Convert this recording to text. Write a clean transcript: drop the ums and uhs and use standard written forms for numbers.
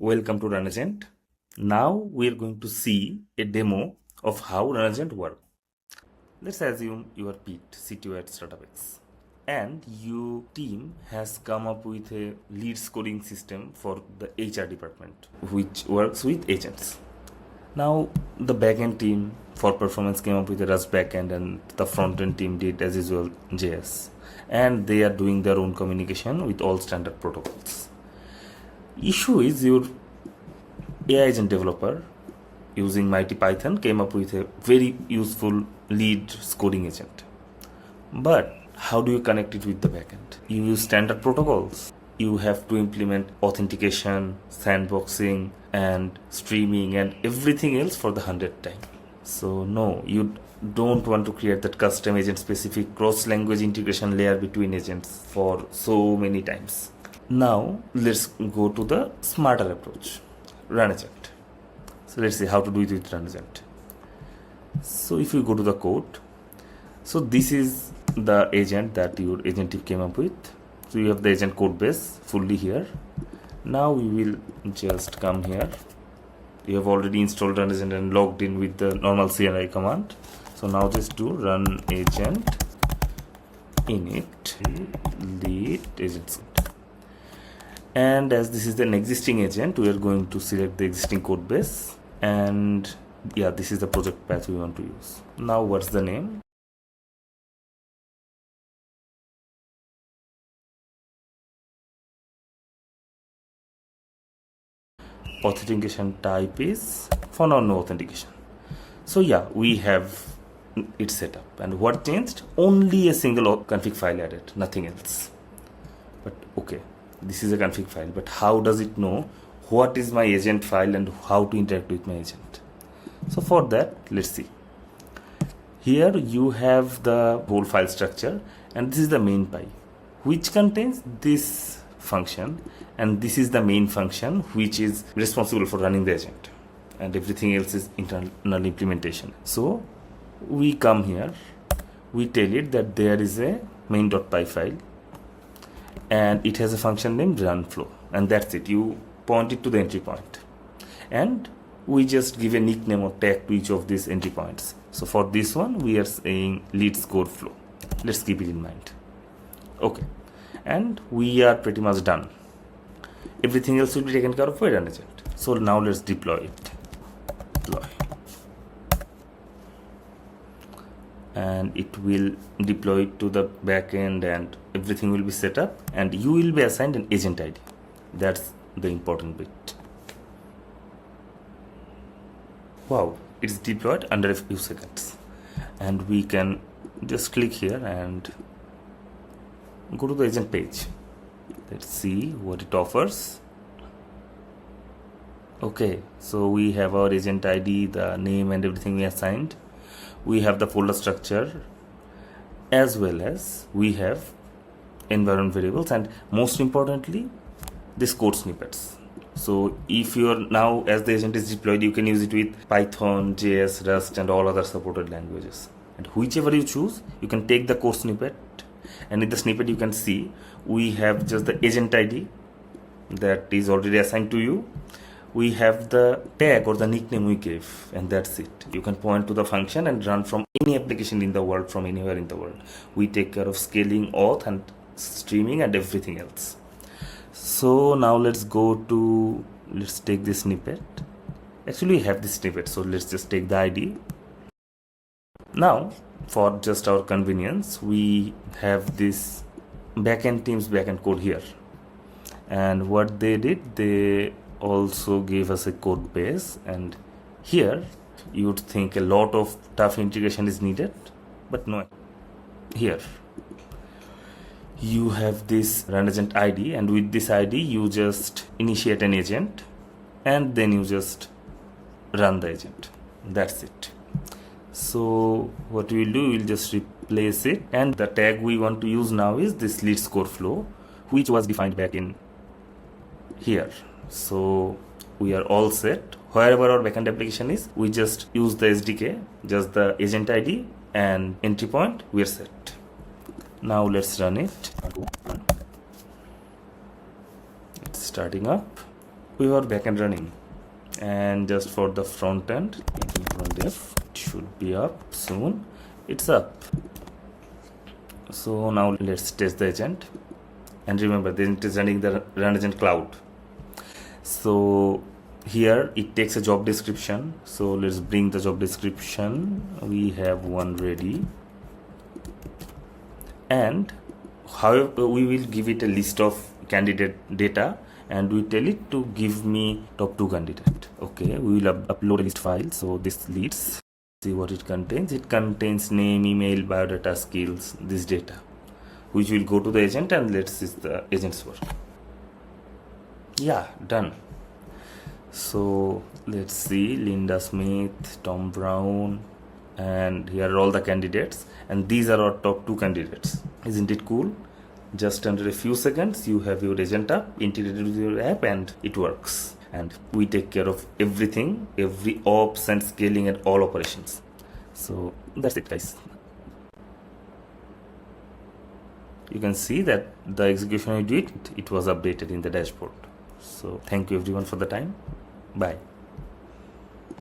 Welcome to RunAgent. Now we are going to see a demo of how RunAgent works. Let's assume you are Pete, CTO at StartupX, and your team has come up with a lead scoring system for the HR department, which works with agents. Now the backend team for performance came up with a Rust backend, and the front-end team did as usual JS, and they are doing their own communication with all standard protocols. Issue is your AI agent developer using Mighty Python came up with a very useful lead scoring agent. But how do you connect it with the backend? You use standard protocols. You have to implement authentication, sandboxing, and streaming, and everything else for the 100th time. So no, you don't want to create that custom agent-specific cross-language integration layer between agents for so many times. Now let's go to the smarter approach, RunAgent. So let's see how to do it with RunAgent. So if you go to the code, so this is the agent that your agentic came up with. So you have the agent code base fully here. Now we will just come here. You have already installed RunAgent and logged in with the normal CLI command. So now just do RunAgent init lead agent. And as this is an existing agent, we are going to select the existing code base, and yeah, this is the project path we want to use. Now what's the name? Authentication type is for now no authentication. So yeah, we have it set up, and what changed? Only a single config file added, nothing else. But okay, this is a config file, but how does it know what is my agent file and how to interact with my agent? So for that, let's see. Here you have the whole file structure, and this is the main py, which contains this function, and this is the main function which is responsible for running the agent, and everything else is internal implementation. So we come here, we tell it that there is a main.py file, and it has a function named runFlow, and that's it. You point it to the entry point, and we just give a nickname or tag to each of these entry points. So for this one, we are saying lead score flow. Let's keep it in mind. Okay, and we are pretty much done. Everything else will be taken care of by RunAgent. So now let's deploy it. Deploy. And it will deploy it to the backend, and everything will be set up, and you will be assigned an agent ID. That's the important bit. Wow, it's deployed under a few seconds, and we can just click here and go to the agent page. Let's see what it offers. Okay, so we have our agent ID, the name and everything we assigned. We have the folder structure, as well as we have environment variables, and most importantly, this code snippets. So if you are now, as the agent is deployed, you can use it with Python, JS, Rust, and all other supported languages. And whichever you choose, you can take the code snippet, and in the snippet you can see we have just the agent ID that is already assigned to you. We have the tag or the nickname we gave, and that's it. You can point to the function and run from any application in the world, from anywhere in the world. We take care of scaling, auth, and streaming, and everything else. So now let's take this snippet. Actually, we have this snippet, so let's just take the ID. Now, for just our convenience, we have this backend team's backend code here. And what they did, they also gave us a code base, and here you would think a lot of tough integration is needed, but no. Here you have this RunAgent ID, and with this ID you just initiate an agent, and then you just run the agent. That's it. So what we will do, we'll just replace it, and the tag we want to use now is this lead score flow, which was defined back in here. So we are all set. Wherever our backend application is, we just use the SDK, just the agent ID and entry point, we are set. Now let's run it. It's starting up. we are backend running, and just for the front end, it should be up soon. It's up. So now let's test the agent, and remember then it is running the RunAgent Cloud. So here it takes a job description, so let's bring the job description. We have one ready, and however we will give it a list of candidate data, and we tell it to give me top 2 candidate. Okay, we will upload a list file. So this leads, see what it contains. It contains name, email, biodata, skills, this data, which will go to the agent, and let's see the agent's work. Yeah, done. So let's see, Linda Smith, Tom Brown, and here are all the candidates, and these are our top 2 candidates. Isn't it cool? Just under a few seconds you have your agent up, integrated with your app, and it works. And we take care of everything, every ops and scaling and all operations. So that's it, guys. You can see that the execution I did, it was updated in the dashboard. So thank you everyone for the time. Bye.